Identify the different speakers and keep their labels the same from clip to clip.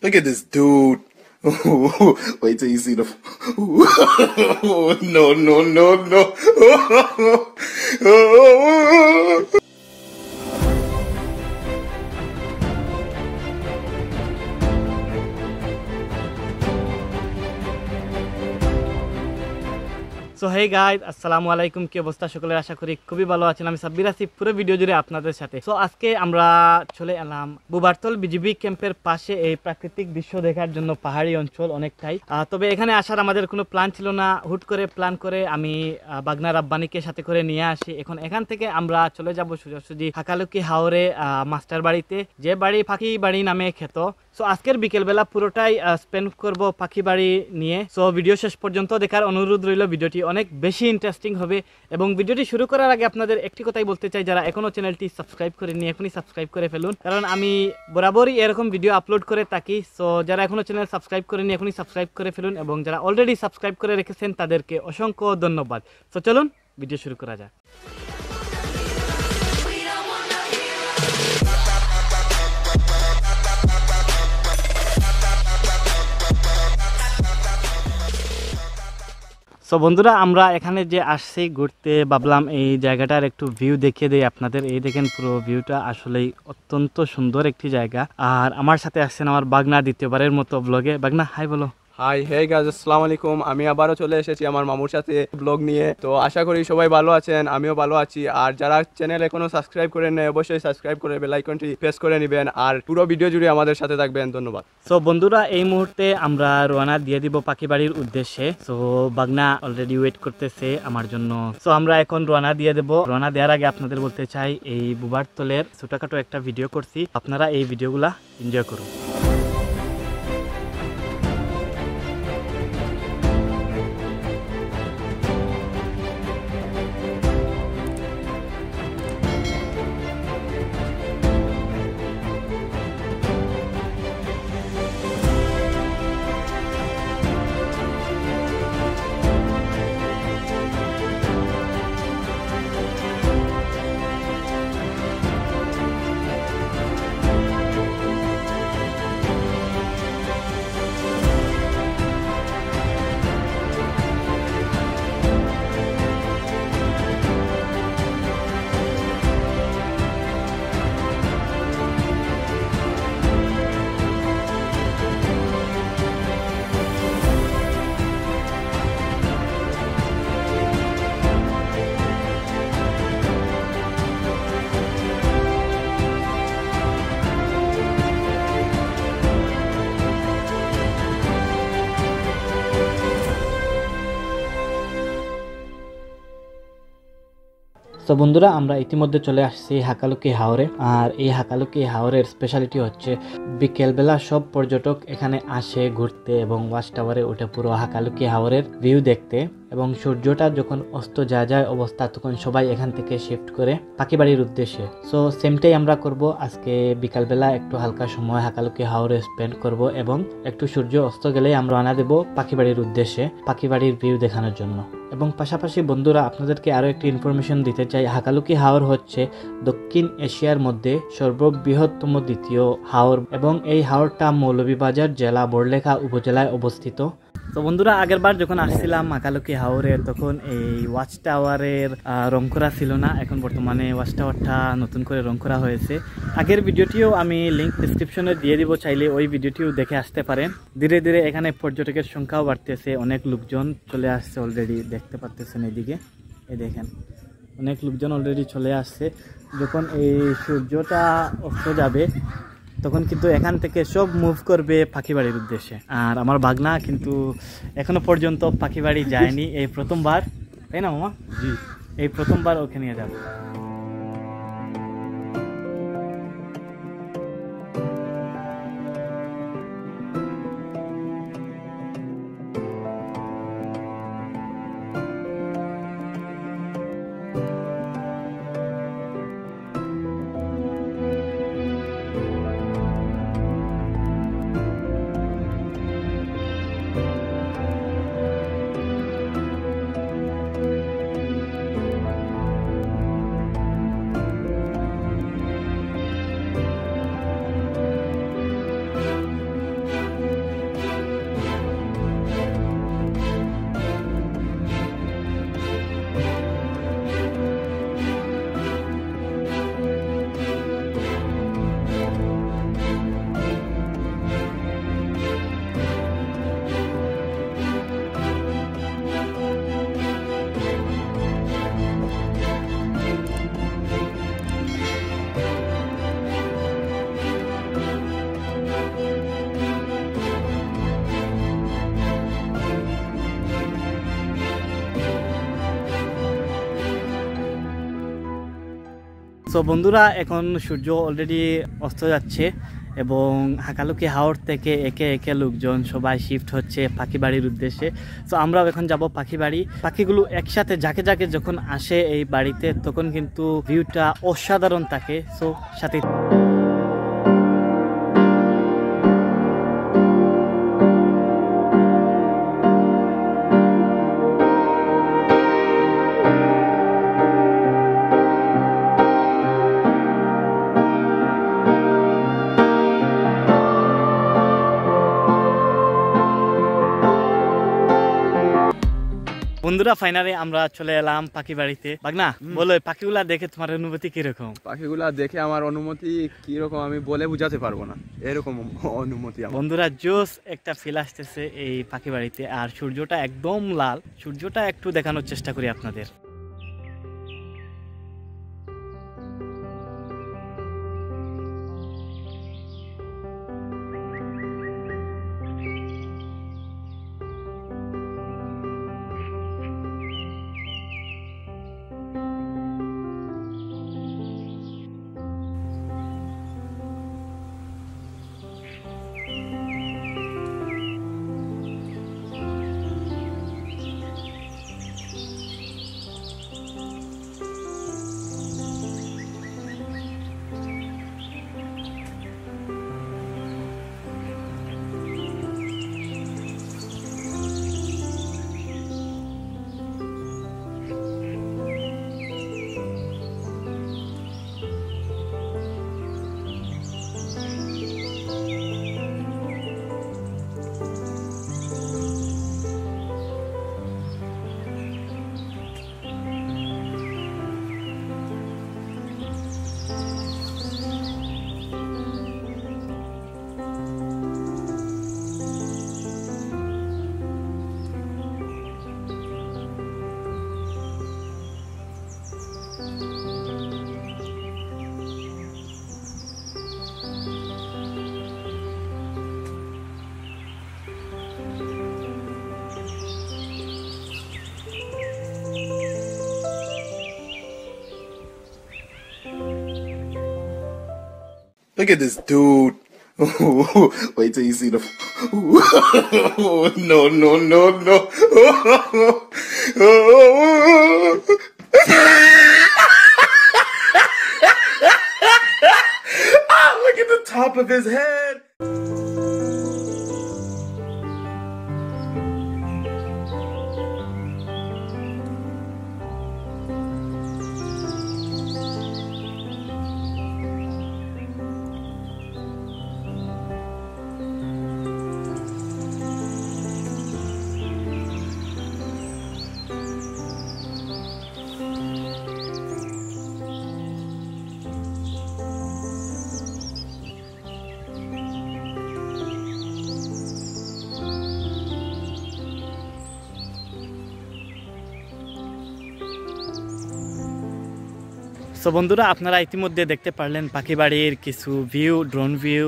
Speaker 1: Look at this dude. Wait till you see the. No, no, no, no.
Speaker 2: So hey guys, আসসালামু আলাইকুম। কি অবস্থা সকলের? আশা করি খুবই ভালো আছেন। আমি সাব্বির আছি পুরো ভিডিও জুড়ে আপনাদের সাথে। সো আজকে আমরা চলে এলাম বুবারতল বিজিবি ক্যাম্পের পাশে এই প্রাকৃতিক দৃশ্য দেখার জন্য। পাহাড়ি অঞ্চল অনেকটাই, তবে এখানে আসার আমাদের কোনো প্ল্যান ছিল না। হুট করে প্ল্যান করে আমি বাগনা রাব্বানিকে সাথে করে নিয়ে আসি। এখন এখান থেকে আমরা চলে যাব সোজাসুজি হাকালুকি হাওরে মাস্টার বাড়িতে, যে বাড়ি পাখি বাড়ি নামে খ্যাত। সো আজকের বিকেলবেলা পুরোটাই স্পেন্ড করব পাখি বাড়ি নিয়ে। সো ভিডিও শেষ পর্যন্ত দেখার অনুরোধ রইল। ভিডিওটি অনেক বেশি ইন্টারেস্টিং হবে। এবং ভিডিওটি শুরু করার আগে আপনাদের একটি কথাই বলতে চাই, যারা এখনও চ্যানেলটি সাবস্ক্রাইব করেনি এখনই সাবস্ক্রাইব করে ফেলুন, কারণ আমি বরাবরই এরকম ভিডিও আপলোড করে থাকি। সো যারা এখনও চ্যানেল সাবস্ক্রাইব করেনি এখনই সাবস্ক্রাইব করে ফেলুন, এবং যারা অলরেডি সাবস্ক্রাইব করে রেখেছেন তাদেরকে অসংখ্য ধন্যবাদ। সো চলুন ভিডিও শুরু করা যাক। সো বন্ধুরা, আমরা এখানে যে আসছি ঘুরতে, ভাবলাম এই জায়গাটার একটু ভিউ দেখিয়ে দেই আপনাদের। এই দেখেন পুরো ভিউটা আসলেই অত্যন্ত সুন্দর একটি জায়গা। আর আমার সাথে আসছেন আমার বাগনা, দ্বিতীয়বারের মতো ব্লগে। বাগনা হাই বলো।
Speaker 3: হাই, হে গাইস, আসসালামু আলাইকুম। আমি আবারও চলে এসেছি আমার মামুর সাথে ব্লগ নিয়ে। তো আশা করি সবাই ভালো আছেন, আমিও ভালো আছি। আর যারা চ্যানেল এখনো সাবস্ক্রাইব করেন না অবশ্যই সাবস্ক্রাইব করে বেল আইকনটি প্রেস করে নেবেন, আর পুরো ভিডিও জুড়ে আমাদের সাথে থাকবেন। ধন্যবাদ।
Speaker 2: সো বন্ধুরা, এই মুহূর্তে আমরা রওনা দিয়ে দিব পাখি বাড়ির উদ্দেশ্যে। সো বাগনা অলরেডি ওয়েট করতেছে আমার জন্য। সো আমরা এখন রওনা দিয়ে দেব। রওনা দেওয়ার আগে আপনাদের বলতে চাই, এই বুবারতলের ছোটখাটো একটা ভিডিও করছি, আপনারা এই ভিডিওগুলা এনজয় করুন। তো বন্ধুরা, আমরা ইতিমধ্যে চলে আসছি হাকালুকি হাওরে। আর এই হাকালুকি হাওরের স্পেশালিটি হচ্ছে বিকেলবেলা সব পর্যটক এখানে আসে ঘুরতে এবং ওয়াচ টাওয়ারে উঠে পুরো হাকালুকি হাওরের ভিউ দেখতে। এবং সূর্যটা যখন অস্ত যায় অবস্থা, তখন সবাই এখান থেকে শিফট করে পাখি বাড়ির উদ্দেশ্যে। সো সেমটাই আমরা করব আজকে। বিকালবেলা একটু হালকা সময় হাকালুকি হাওরে স্পেন্ড করব, এবং একটু সূর্য অস্ত গেলেই আমরা আনা দেব পাখি বাড়ির উদ্দেশ্যে, পাখি বাড়ির ভিউ দেখানোর জন্য। এবং পাশাপাশি বন্ধুরা, আপনাদেরকে আরও একটি ইনফরমেশন দিতে চাই। হাকালুকি হাওর হচ্ছে দক্ষিণ এশিয়ার মধ্যে সর্ববৃহত্তম দ্বিতীয় হাওর, এবং এই হাওরটা মৌলভীবাজার জেলা বড়লেখা উপজেলায় অবস্থিত। তো বন্ধুরা, আগের বার যখন আসছিলাম হাকালুকি হাওরে, তখন এই ওয়াচ টাওয়ারের রং করা ছিল না। এখন বর্তমানে ওয়াচ টাওয়ারটা নতুন করে রং করা হয়েছে। আগের ভিডিওটিও আমি লিঙ্ক ডিসক্রিপশনে দিয়ে দিব, চাইলে ওই ভিডিওটিও দেখে আসতে পারেন। ধীরে ধীরে এখানে পর্যটকের সংখ্যাও বাড়তেছে, অনেক লোকজন চলে আসছে অলরেডি, দেখতে পাচ্ছেন এদিকে। এই দেখেন অনেক লোকজন অলরেডি চলে আসছে। যখন এই সূর্যটা অস্ত যাবে তখন কিন্তু এখান থেকে সব মুভ করবে পাখি বাড়ির উদ্দেশ্যে। আর আমার বাগনা কিন্তু এখনো পর্যন্ত পাখি বাড়ি যায়নি, এই প্রথমবার, তাই না মামা? জি, এই প্রথমবার ওকে নিয়ে যাবে। সো বন্ধুরা, এখন সূর্য অলরেডি অস্ত যাচ্ছে এবং হাকালুকি হাওর থেকে একে একে লোকজন সবাই শিফট হচ্ছে পাখি বাড়ির উদ্দেশ্যে। সো আমরাও এখন যাব পাখি বাড়ি। পাখিগুলো একসাথে ঝাঁকে ঝাঁকে যখন আসে এই বাড়িতে তখন কিন্তু ভিউটা অসাধারণ থাকে। সো সাথে বন্ধুরা, ফাইনালি আমরা চলে এলাম পাখি বাড়িতে। বাগনা, বলো পাখিগুলা দেখে তোমার অনুভূতি কিরকম?
Speaker 3: পাখিগুলা দেখে আমার অনুমতি কিরকম আমি বলে বুঝাতে পারবো না, এরকম অনুমতি আমার।
Speaker 2: বন্ধুরা, জোস একটা ফিল আসতেছে এই পাখি বাড়িতে। আর সূর্যটা একদম লাল, সূর্যটা একটু দেখানোর চেষ্টা করি আপনাদের।
Speaker 1: Look at this dude. Wait till you see the. No, no, no, no. Look at the top of his head.
Speaker 2: So বন্ধুরা, আপনারা ইতিমধ্যে দেখতে পারলেন পাখি বাড়ির কিছু ভিউ, ড্রোন ভিউ।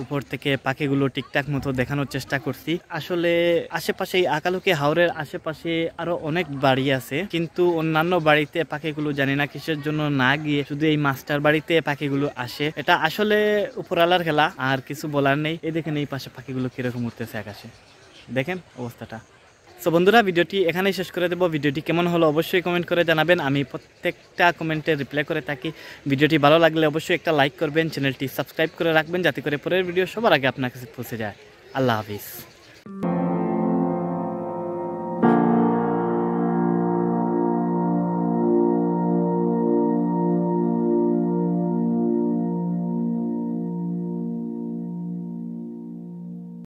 Speaker 2: উপর থেকে পাখিগুলো ঠিকঠাক মতো দেখানোর চেষ্টা করছি। আসলে আশেপাশে আকালুকি হাওরের আশেপাশে আরো অনেক বাড়ি আছে, কিন্তু অন্যান্য বাড়িতে পাখিগুলো জানি না কিসের জন্য না গিয়ে শুধু এই মাস্টার বাড়িতে পাখিগুলো আসে। এটা আসলে উপরালার খেলা, আর কিছু বলার নেই। এই দেখেন এই পাশে পাখিগুলো কিরকম উঠতেছে আকাশে, দেখেন অবস্থাটা। সো বন্ধুরা, ভিডিওটি এখানেই শেষ করে দেবো। ভিডিওটি কেমন হলো অবশ্যই কমেন্ট করে জানাবেন, আমি প্রত্যেকটা কমেন্টে রিপ্লাই করে থাকি। ভিডিওটি ভালো লাগলে অবশ্যই একটা লাইক করবেন, চ্যানেলটি সাবস্ক্রাইব করে রাখবেন যাতে করে পরের ভিডিও সবার আগে আপনার কাছে পৌঁছে যায়। আল্লাহ হাফিজ।